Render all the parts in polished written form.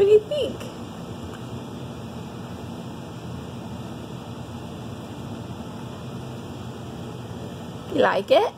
What do you think? You like it?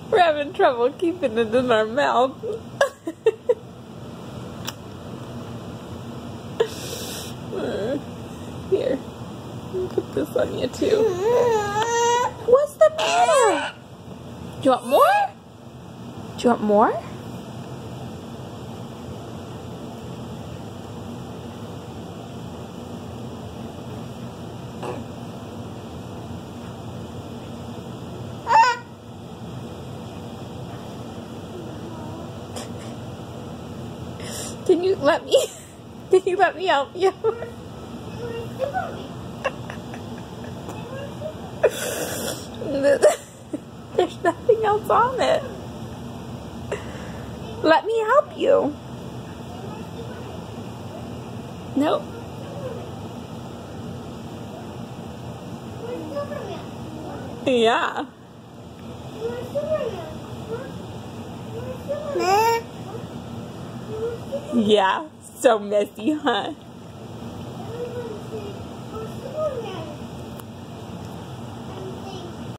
We're having trouble keeping it in our mouth. Here, put this on you too. What's the matter? Do you want more? Do you want more? Can you let me help you? There's nothing else on it. Let me help you. Nope. Yeah. Yeah, so messy, huh?